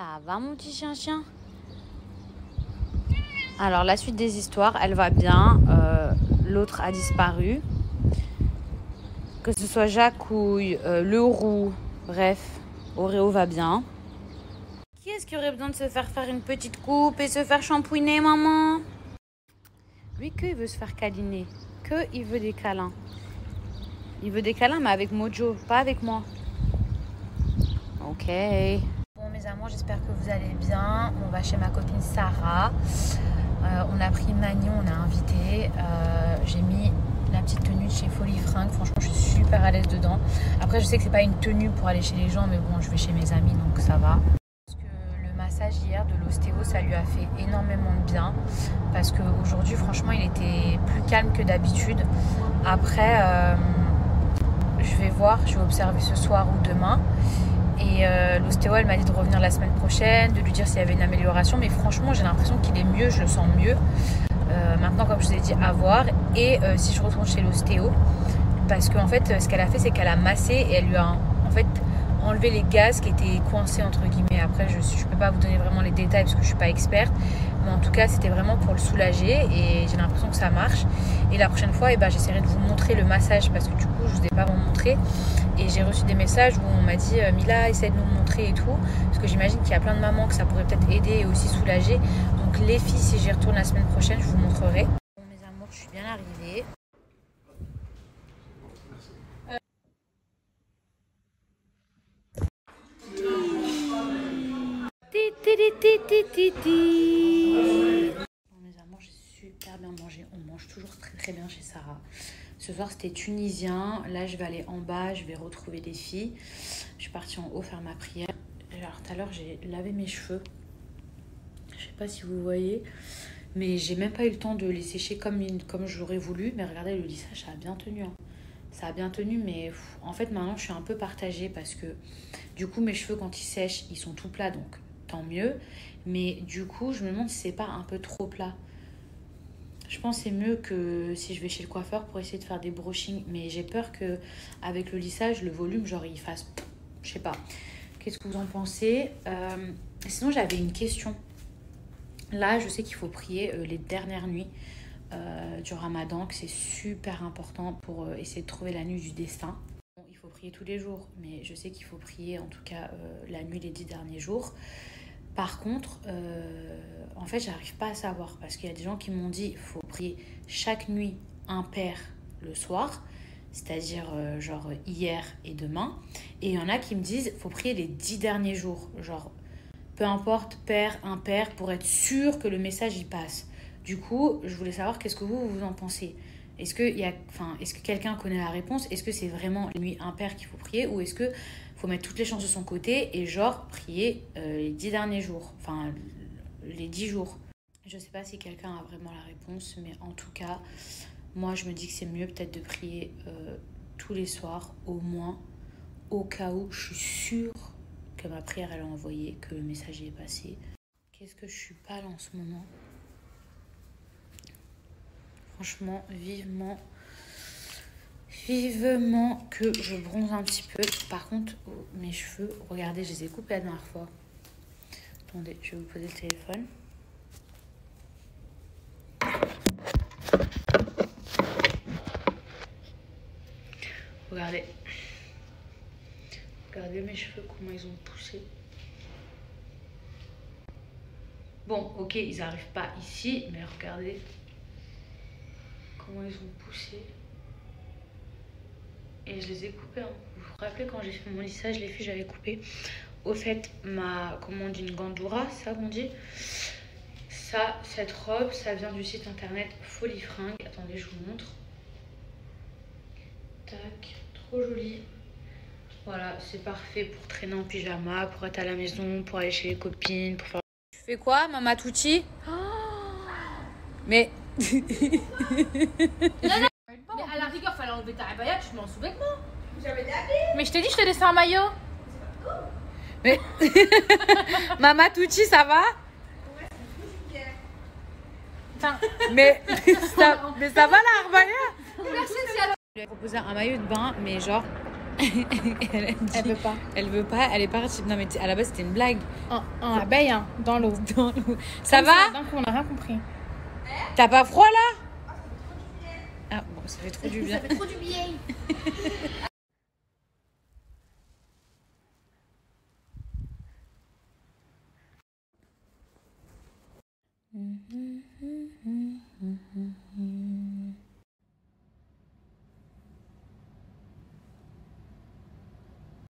Ça va mon petit chien? Alors la suite des histoires, elle va bien. L'autre a disparu. Que ce soit Jacouille, le roux, bref, Oreo va bien. Qui est-ce qui aurait besoin de se faire une petite coupe et se faire shampouiner, maman? Lui, il veut se faire câliner. Il veut des câlins. Il veut des câlins, mais avec Mojo, pas avec moi. Ok. Bon, mes amours, j'espère que vous allez bien. On va chez ma copine Sarah. On a pris Magnon, on a invité. J'ai mis la petite tenue de chez Folie Fringues. Franchement, je suis super à l'aise dedans. Après, je sais que c'est pas une tenue pour aller chez les gens, mais bon, je vais chez mes amis, donc ça va. Parce que le massage hier de l'ostéo, ça lui a fait énormément de bien. Parce qu'aujourd'hui, franchement, il était plus calme que d'habitude. Après, je vais voir, je vais observer ce soir ou demain. Et l'ostéo, elle m'a dit de revenir la semaine prochaine, de lui dire s'il y avait une amélioration. Mais franchement, j'ai l'impression qu'il est mieux, je le sens mieux. Maintenant, comme je vous ai dit, à voir. Et si je retourne chez l'ostéo, parce qu'en fait, ce qu'elle a fait, c'est qu'elle a massé et elle lui a en fait enlevé les gaz qui étaient coincés, entre guillemets. Après, je ne peux pas vous donner vraiment les détails parce que je ne suis pas experte. Mais en tout cas, c'était vraiment pour le soulager et j'ai l'impression que ça marche. Et la prochaine fois, j'essaierai de vous montrer le massage parce que du coup, je ne vous ai pas vraiment montré. Et j'ai reçu des messages où on m'a dit « Mila, essaie de nous montrer et tout ». Parce que j'imagine qu'il y a plein de mamans que ça pourrait peut-être aider et aussi soulager. Donc les filles, si j'y retourne la semaine prochaine, je vous montrerai. Bon, mes amours, je suis bien arrivée. Bon, mes amours, j'ai super bien mangé. On mange toujours très très bien chez Sarah. Ce soir, c'était tunisien. Là, je vais aller en bas. Je vais retrouver les filles. Je suis partie en haut faire ma prière. Alors, tout à l'heure, j'ai lavé mes cheveux. Je sais pas si vous voyez. Mais j'ai même pas eu le temps de les sécher comme j'aurais voulu. Mais regardez, le lissage, ça a bien tenu. Hein. Ça a bien tenu. Mais en fait, maintenant, je suis un peu partagée. Parce que du coup, mes cheveux, quand ils sèchent, ils sont tout plats. Donc, tant mieux. Mais du coup, je me demande si c'est pas un peu trop plat. Je pense que c'est mieux que si je vais chez le coiffeur pour essayer de faire des brushings. Mais j'ai peur qu'avec le lissage, le volume, genre, il fasse... Je sais pas. Qu'est-ce que vous en pensez? Sinon, j'avais une question. Là, je sais qu'il faut prier les dernières nuits du Ramadan, que c'est super important pour essayer de trouver la nuit du destin. Bon, il faut prier tous les jours, mais je sais qu'il faut prier en tout cas la nuit les 10 derniers jours. Par contre, en fait, j'arrive pas à savoir parce qu'il y a des gens qui m'ont dit qu'il faut prier chaque nuit impair le soir, c'est-à-dire genre hier et demain. Et il y en a qui me disent qu'il faut prier les 10 derniers jours, genre peu importe, pair, impair, pour être sûr que le message y passe. Du coup, je voulais savoir qu'est-ce que vous en pensez. Est-ce que quelqu'un connaît la réponse? Est-ce que c'est vraiment les nuits impaires qu'il faut prier ou est-ce que faut mettre toutes les chances de son côté et genre prier les 10 derniers jours, enfin les 10 jours. Je sais pas si quelqu'un a vraiment la réponse, mais en tout cas, moi je me dis que c'est mieux peut-être de prier tous les soirs, au moins, au cas où je suis sûre que ma prière elle a envoyé, que le message y est passé. Qu'est-ce que je suis pâle en ce moment. Franchement, vivement que je bronze un petit peu. Par contre, mes cheveux, regardez, je les ai coupés la dernière fois. Attendez, je vais vous poser le téléphone. Regardez. Regardez mes cheveux, comment ils ont poussé. Bon, ok, ils n'arrivent pas ici, mais regardez comment ils ont poussé. Et je les ai coupés. Hein. Vous vous rappelez quand j'ai fait mon lissage, les filles, j'avais coupé. Au fait, comment on dit, une gandoura, ça qu'on dit. Ça, cette robe, ça vient du site internet Folie Fringues. Attendez, je vous montre. Tac, trop joli. Voilà, c'est parfait pour traîner en pyjama, pour être à la maison, pour aller chez les copines, pour faire... Tu fais quoi, Mama Tucci? Oh mais... Non. Mais à la rigueur, fallait enlever ta abaya, tu te mets en sous-vêtements. J'avais des habits. Mais je t'ai dit, je te laissais un maillot. Mais... Mama Tucci, ça va? Ouais, c'est trop Enfin, mais ça va la abaya? merci, c'est alors. Je lui ai proposé un maillot de bain, mais genre Elle a dit- Elle veut pas. Elle veut pas, elle est partie. Non, mais à la base, c'était une blague. Un abeille, hein, dans l'eau. Ça Comme va? D'un coup, on n'a rien compris. T'as pas froid là? Ah bon, ça fait trop du bien. Ça fait trop du bien.